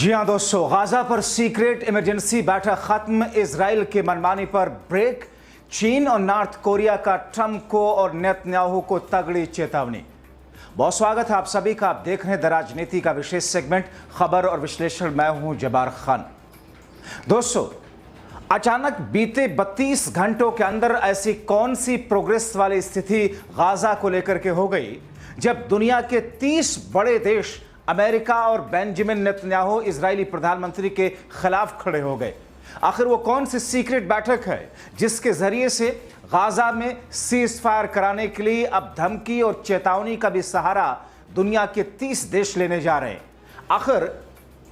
जी हां दोस्तों, गाजा पर सीक्रेट इमरजेंसी बैठक खत्म, इजराइल के मनमानी पर ब्रेक, चीन और नॉर्थ कोरिया का ट्रंप को और नेतन्याहू को तगड़ी चेतावनी। बहुत स्वागत है आप सभी का। आप देख रहे हैं द राजनीति का विशेष सेगमेंट खबर और विश्लेषण। मैं हूं जब्बार खान। दोस्तों, अचानक बीते 32 घंटों के अंदर ऐसी कौन सी प्रोग्रेस वाली स्थिति गाजा को लेकर के हो गई जब दुनिया के 30 बड़े देश अमेरिका और बेंजामिन नेतन्याहू इजरायली प्रधानमंत्री के खिलाफ खड़े हो गए। आखिर वो कौन सी सीक्रेट बैठक है जिसके जरिए से गाजा में सीज फायर कराने के लिए अब धमकी और चेतावनी का भी सहारा दुनिया के 30 देश लेने जा रहे हैं? आखिर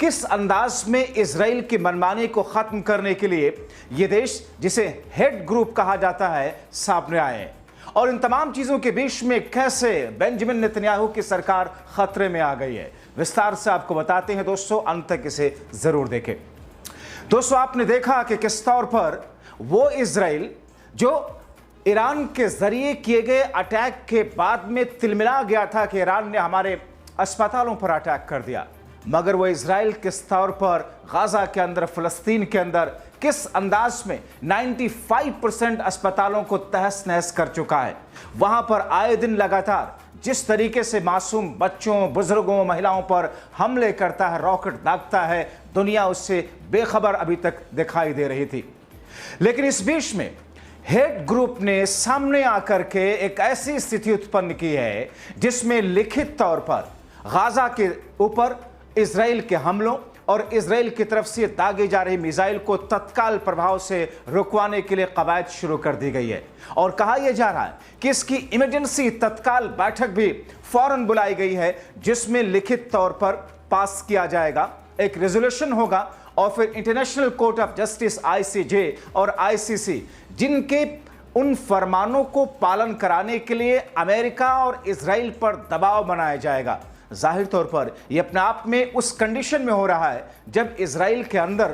किस अंदाज में इजराइल की मनमानी को खत्म करने के लिए ये देश, जिसे हेड ग्रुप कहा जाता है, सामने आए हैं? और इन तमाम चीजों के बीच में कैसे बेंजामिन नेतन्याहू की सरकार खतरे में आ गई है, विस्तार से आपको बताते हैं दोस्तों। अंत तक इसे जरूर देखें। दोस्तों, आपने देखा कि किस तौर पर वो इजराइल जो ईरान के जरिए किए गए अटैक के बाद में तिलमिला गया था कि ईरान ने हमारे अस्पतालों पर अटैक कर दिया, मगर वो इजराइल किस तौर पर गाजा के अंदर, फिलिस्तीन के अंदर किस अंदाज में 95% अस्पतालों को तहस नहस कर चुका है। वहां पर आए दिन लगातार जिस तरीके से मासूम बच्चों, बुजुर्गों, महिलाओं पर हमले करता है, रॉकेट दागता है, दुनिया उससे बेखबर अभी तक दिखाई दे रही थी। लेकिन इस बीच में हेड ग्रुप ने सामने आकर के एक ऐसी स्थिति उत्पन्न की है जिसमें लिखित तौर पर गाजा के ऊपर इजराइल के हमलों और इजराइल की तरफ से दागे जा रही मिसाइल को तत्काल प्रभाव से रुकवाने के लिए कवायद शुरू कर दी गई है। और कहा यह जा रहा है कि इसकी इमरजेंसी तत्काल बैठक भी फौरन बुलाई गई है, जिसमें लिखित तौर पर पास किया जाएगा, एक रेजोल्यूशन होगा और फिर international court of justice ICJ और ICC, जिनके उन फरमानों को पालन कराने के लिए अमेरिका और इजराइल पर दबाव बनाया जाएगा। जाहिर तौर पर यह अपने आप में उस कंडीशन में हो रहा है जब इजराइल के अंदर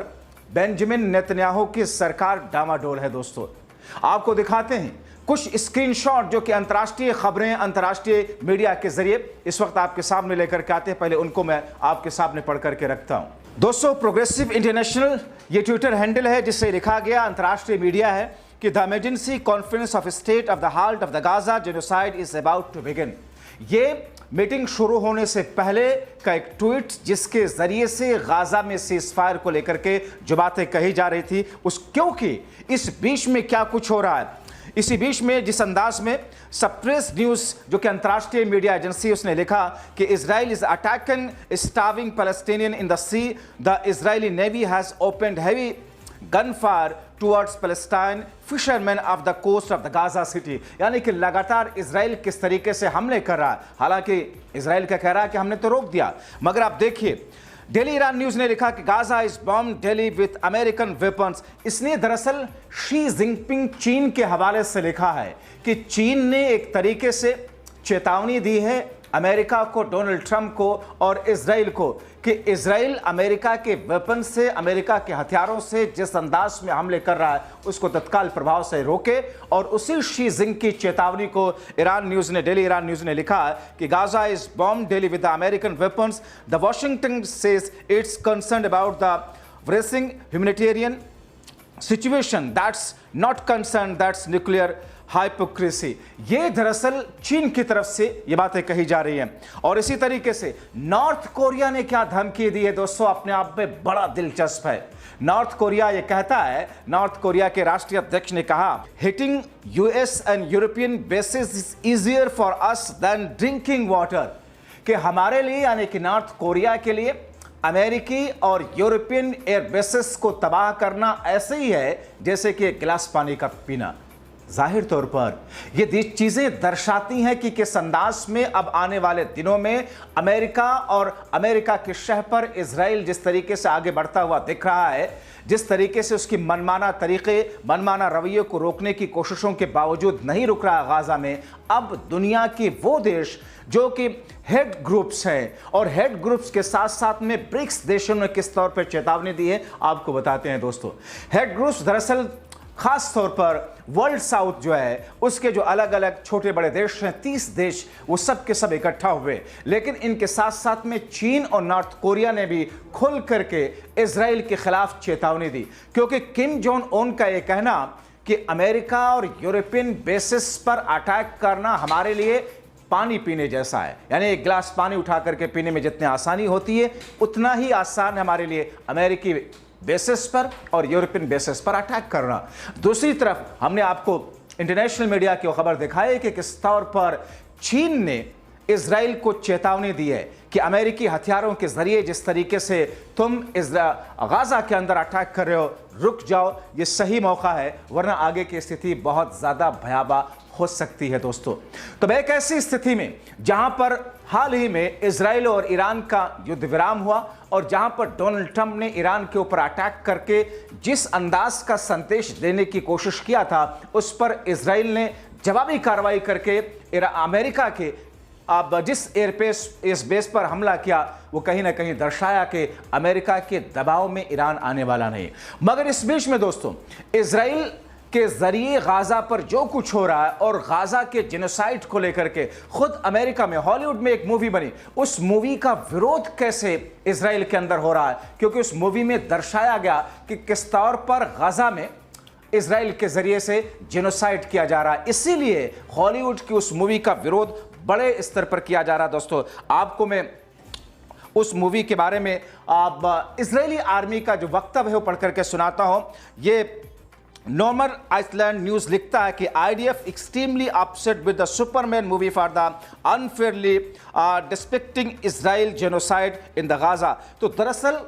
बेंजामिन नेतन्याहू की सरकार डामाडोल है। दोस्तों, आपको दिखाते हैं कुछ स्क्रीनशॉट जो कि अंतर्राष्ट्रीय खबरें, अंतर्राष्ट्रीय मीडिया के जरिए इस वक्त आपके सामने लेकर के आते हैं। पहले उनको मैं आपके सामने पढ़ करके रखता हूं। दोस्तों, प्रोग्रेसिव इंटरनेशनल ये ट्विटर हैंडल है जिससे लिखा गया, अंतर्राष्ट्रीय मीडिया है कि the emergency conference of state of the heart of the Gaza genocide is about to begin. ये मीटिंग शुरू होने से पहले का एक ट्वीट जिसके जरिए से गाजा में सीज फायर को लेकर के जो बातें कही जा रही थी क्योंकि इस बीच में क्या कुछ हो रहा है, इसी बीच में जिस अंदाज में सप्रेस न्यूज जो कि अंतर्राष्ट्रीय मीडिया एजेंसी, उसने लिखा कि Israel is attacking starving Palestinian in the sea, the Israeli navy has opened heavy gunfire towards Palestine fisherman off the coast of the Gaza city. यानी कि लगातार इजराइल किस तरीके से हमले कर रहा है। हालांकि इजराइल का कह रहा है कि हमने तो रोक दिया, मगर आप देखिए डेली ईरान न्यूज ने लिखा कि Gaza is bomb daily with American weapons. इसने दरअसल शी जिनपिंग चीन के हवाले से लिखा है कि चीन ने एक तरीके से चेतावनी दी है अमेरिका को, डोनाल्ड ट्रंप को और इजराइल को कि इजराइल अमेरिका के वेपन से, अमेरिका के हथियारों से जिस अंदाज में हमले कर रहा है उसको तत्काल प्रभाव से रोके। और उसी शी जिंग की चेतावनी को ईरान न्यूज ने, डेली ईरान न्यूज ने लिखा कि Gaza is bomb daily with the American weapons, the Washington says it's concerned about the worsening humanitarian situation, that's not concern, that's nuclear hypocrisy. ये दरअसल चीन की तरफ से ये बातें कही जा रही हैं। और इसी तरीके से नॉर्थ कोरिया ने क्या धमकी दी है दोस्तों, अपने आप में बड़ा दिलचस्प है। नॉर्थ कोरिया ये कहता है, नॉर्थ कोरिया के राष्ट्रीय अध्यक्ष ने कहा, hitting US and European bases is easier for us than drinking water, कि हमारे लिए यानी कि नॉर्थ कोरिया के लिए अमेरिकी और यूरोपियन एयर बेसिस को तबाह करना ऐसे ही है जैसे कि एक गिलास पानी का पीना। जाहिर तौर पर ये चीजें दर्शाती हैं कि किस अंदाज में अब आने वाले दिनों में अमेरिका और अमेरिका के शह पर इजराइल जिस तरीके से आगे बढ़ता हुआ दिख रहा है, जिस तरीके से उसकी मनमाना तरीके, मनमाना रवैये को रोकने की कोशिशों के बावजूद नहीं रुक रहा गाजा में, अब दुनिया के वो देश जो कि हेड ग्रुप्स हैं और हेड ग्रुप्स के साथ साथ में ब्रिक्स देशों ने किस तौर पर चेतावनी दी है आपको बताते हैं। दोस्तों, हेड ग्रुप्स दरअसल खास तौर पर वर्ल्ड साउथ जो है उसके जो अलग अलग छोटे बड़े देश हैं, 30 देश, वो सब के सब इकट्ठा हुए। लेकिन इनके साथ साथ में चीन और नॉर्थ कोरिया ने भी खुल करके इजराइल के खिलाफ चेतावनी दी, क्योंकि किम जोंग उन का यह कहना कि अमेरिका और यूरोपियन बेसिस पर अटैक करना हमारे लिए पानी पीने जैसा है। यानी एक गिलास पानी उठा करके पीने में जितनी आसानी होती है उतना ही आसान है हमारे लिए अमेरिकी बेसिस पर और यूरोपियन बेसिस पर अटैक करना। दूसरी तरफ हमने आपको इंटरनेशनल मीडिया की खबर दिखाई कि किस तौर पर चीन ने इजराइल को चेतावनी दी है कि अमेरिकी हथियारों के जरिए जिस तरीके से तुम गाजा के अंदर अटैक कर रहे हो, रुक जाओ, ये सही मौका है, वरना आगे की स्थिति बहुत ज्यादा भयावह हो सकती है। दोस्तों, तो एक ऐसी स्थिति में जहां पर हाल ही में इजराइल और ईरान का युद्ध विराम हुआ और जहां पर डोनाल्ड ट्रंप ने ईरान के ऊपर अटैक करके जिस अंदाज का संदेश देने की कोशिश किया था, उस पर इजराइल ने जवाबी कार्रवाई करके अमेरिका के अब जिस एयरबेस बेस पर हमला किया, वो कहीं ना कहीं दर्शाया कि अमेरिका के दबाव में ईरान आने वाला नहीं। मगर इस बीच में दोस्तों, इजराइल के जरिए गाजा पर जो कुछ हो रहा है और गाजा के जेनोसाइड को लेकर के खुद अमेरिका में हॉलीवुड में एक मूवी बनी, उस मूवी का विरोध कैसे इजराइल के अंदर हो रहा है, क्योंकि उस मूवी में दर्शाया गया कि किस तौर पर गाजा में इजराइल के जरिए से जेनोसाइड किया जा रहा है। इसीलिए हॉलीवुड की उस मूवी का विरोध बड़े स्तर पर किया जा रहा है। दोस्तों, आपको मैं उस मूवी के बारे में इजरायली आर्मी का जो वक्तव्य है वो पढ़ करके सुनाता हूं। ये नॉर्मन आइसलैंड न्यूज लिखता है कि IDF extremely upset with the Superman movie for the unfairly depicting Israel genocide in the Gaza. तो दरअसल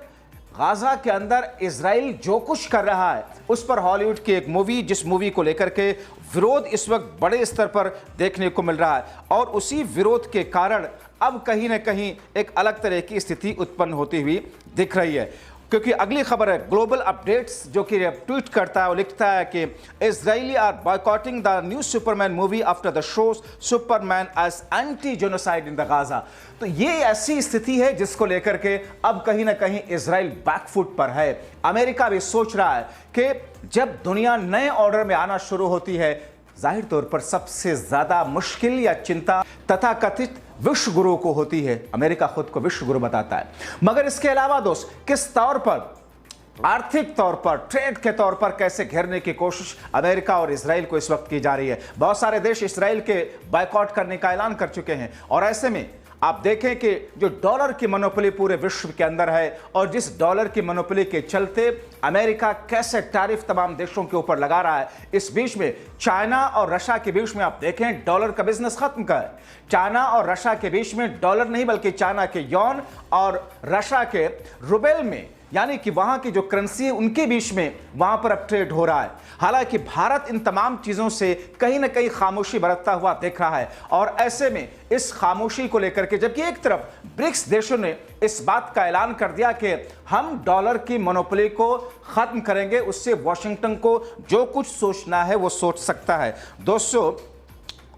गाजा के अंदर इजराइल जो कुछ कर रहा है उस पर हॉलीवुड की एक मूवी, जिस मूवी को लेकर के विरोध इस वक्त बड़े स्तर पर देखने को मिल रहा है, और उसी विरोध के कारण अब कहीं ना कहीं एक अलग तरह की स्थिति उत्पन्न होती हुई दिख रही है। क्योंकि अगली खबर है, ग्लोबल अपडेट्स जो कि ट्वीट करता है, वो लिखता है कि Israeli are boycotting the new Superman movie after the show Superman as anti genocide in the Gaza. तो ये ऐसी स्थिति है जिसको लेकर के अब कहीं ना कहीं इजराइल बैकफुट पर है। अमेरिका भी सोच रहा है कि जब दुनिया नए ऑर्डर में आना शुरू होती है, जाहिर तौर पर सबसे ज्यादा मुश्किल या चिंता तथा कथित विश्व गुरु को होती है। अमेरिका खुद को विश्व गुरु बताता है। मगर इसके अलावा दोस्त, किस तौर पर आर्थिक तौर पर, ट्रेड के तौर पर कैसे घेरने की कोशिश अमेरिका और इजराइल को इस वक्त की जा रही है। बहुत सारे देश इजराइल के बायकॉट करने का ऐलान कर चुके हैं, और ऐसे में आप देखें कि जो डॉलर की मोनोपोली पूरे विश्व के अंदर है, और जिस डॉलर की मोनोपोली के चलते अमेरिका कैसे टैरिफ तमाम देशों के ऊपर लगा रहा है, इस बीच में चाइना और रशिया के बीच में आप देखें डॉलर का बिजनेस खत्म का है। चाइना और रशिया के बीच में डॉलर नहीं बल्कि चाइना के यॉन और रशिया के रुबेल में, यानी कि वहां की जो करेंसी है उनके बीच में वहां पर अब ट्रेड हो रहा है। हालांकि भारत इन तमाम चीजों से कहीं ना कहीं खामोशी बरतता हुआ दिख रहा है, और ऐसे में इस खामोशी को लेकर के, जबकि एक तरफ ब्रिक्स देशों ने इस बात का ऐलान कर दिया कि हम डॉलर की मोनोपोली को खत्म करेंगे, उससे वॉशिंगटन को जो कुछ सोचना है वो सोच सकता है। दोस्तों,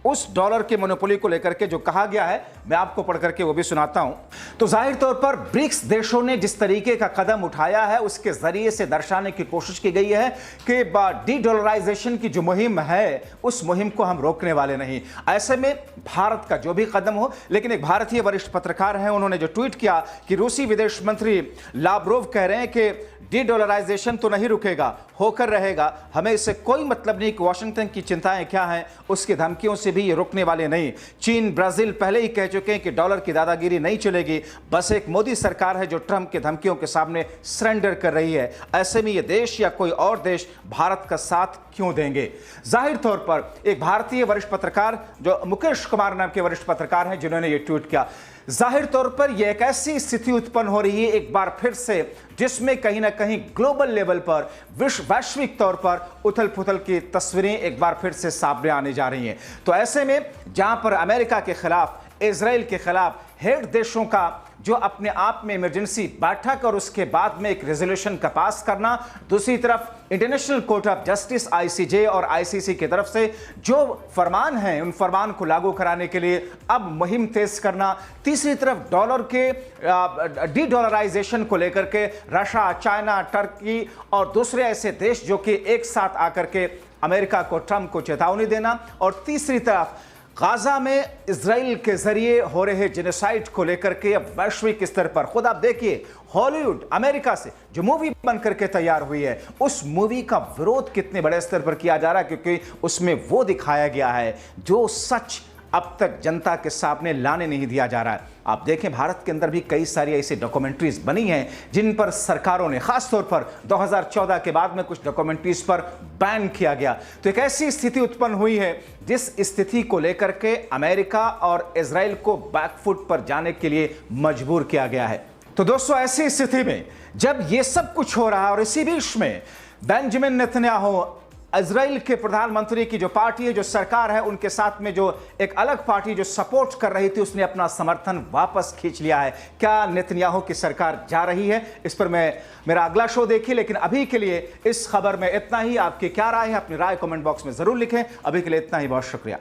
उस डॉलर के मोनोपोली को लेकर के जो कहा गया है, मैं आपको पढ़ करके वो भी सुनाता हूं। तो जाहिर तौर पर ब्रिक्स देशों ने जिस तरीके का कदम उठाया है, उसके जरिए से दर्शाने की कोशिश की गई है कि डी डॉलराइजेशन की जो मुहिम है, उस मुहिम को हम रोकने वाले नहीं। ऐसे में भारत का जो भी कदम हो, लेकिन एक भारतीय वरिष्ठ पत्रकार हैं, उन्होंने जो ट्वीट किया कि रूसी विदेश मंत्री लाव्रोव कह रहे हैं कि डी डॉलराइजेशन तो नहीं रुकेगा, होकर रहेगा, हमें इससे कोई मतलब नहीं कि वाशिंगटन की चिंताएं क्या हैं, उसकी धमकियों से भी ये रुकने वाले नहीं। चीन, ब्राजील पहले ही कह चुके हैं कि डॉलर की दादागिरी नहीं चलेगी, बस एक मोदी सरकार है जो ट्रंप की धमकियों के सामने सरेंडर कर रही है। ऐसे में ये देश या कोई और देश भारत का साथ क्यों देंगे। जाहिर तौर पर एक भारतीय वरिष्ठ पत्रकार, जो मुकेश कुमार नाम के वरिष्ठ पत्रकार हैं, जिन्होंने ये ट्वीट किया। जाहिर तौर पर यह एक ऐसी स्थिति उत्पन्न हो रही है एक बार फिर से, जिसमें कहीं ना कहीं ग्लोबल लेवल पर, वैश्विक तौर पर उथल पुथल की तस्वीरें एक बार फिर से सामने आने जा रही हैं। तो ऐसे में जहां पर अमेरिका के खिलाफ, इजराइल के खिलाफ हेड देशों का जो अपने आप में इमरजेंसी बैठक और उसके बाद में एक रेजोल्यूशन का पास करना, दूसरी तरफ international court of justice ICJ और आईसीसी की तरफ से जो फरमान हैं उन फरमान को लागू कराने के लिए अब मुहिम तेज करना, तीसरी तरफ डॉलर के डी डॉलराइजेशन को लेकर के रशिया, चाइना, टर्की और दूसरे ऐसे देश जो कि एक साथ आकर के अमेरिका को, ट्रंप को चेतावनी देना, और तीसरी तरफ गाजा में इजराइल के जरिए हो रहे जेनोसाइड को लेकर के अब वैश्विक स्तर पर खुद आप देखिए हॉलीवुड अमेरिका से जो मूवी बन करके तैयार हुई है उस मूवी का विरोध कितने बड़े स्तर पर किया जा रहा है, क्योंकि उसमें वो दिखाया गया है जो सच अब तक जनता के सामने लाने नहीं दिया जा रहा है। आप देखें भारत के अंदर भी कई सारी ऐसी डॉक्यूमेंट्रीज बनी हैं जिन पर सरकारों ने, खासतौर पर 2014 के बाद में कुछ डॉक्यूमेंट्रीज पर बैन किया गया। तो एक ऐसी स्थिति उत्पन्न हुई है जिस स्थिति को लेकर के अमेरिका और इजराइल को बैकफुट पर जाने के लिए मजबूर किया गया है। तो दोस्तों, ऐसी स्थिति में जब ये सब कुछ हो रहा है और इसी बीच में बेंजामिन नेतन्याहू, इजराइल के प्रधानमंत्री की जो पार्टी है, जो सरकार है, उनके साथ में जो एक अलग पार्टी जो सपोर्ट कर रही थी उसने अपना समर्थन वापस खींच लिया है। क्या नेतन्याहू की सरकार जा रही है? इस पर मेरा अगला शो देखिए, लेकिन अभी के लिए इस खबर में इतना ही। आपकी क्या राय है? अपनी राय कमेंट बॉक्स में जरूर लिखें। अभी के लिए इतना ही, बहुत शुक्रिया।